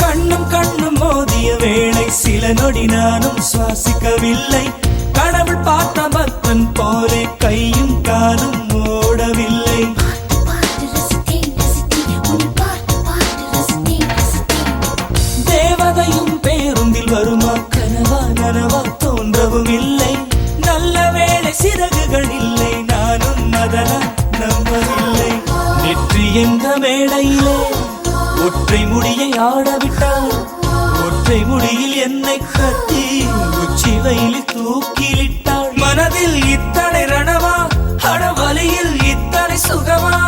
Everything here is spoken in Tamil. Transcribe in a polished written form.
கண்ணும் மோதிய வேளை சில நொடி நானும் சுவாசிக்கவில்லை. கடவுள் பார்த்த பக்தன் போலே கையும் காலும் ஓடவில்லை. தேவதையும் பேருந்தில் வருமா, கனவா நனவா தோன்றவும் இல்லை. நல்ல வேளை சிறகுகள் இல்லை, நானும் அதனால் நம்பவில்லை. நெற்றி என்ற மேடையிலே ஒற்றை முடியை ஆடவிட்டார். ஒற்றை முடியில் என்னை கட்டி உச்சி வயலில் தூக்கிலிட்டாள். மனதில் இத்தனை ரணமா, அடவலியில் இத்தனை சுகமா?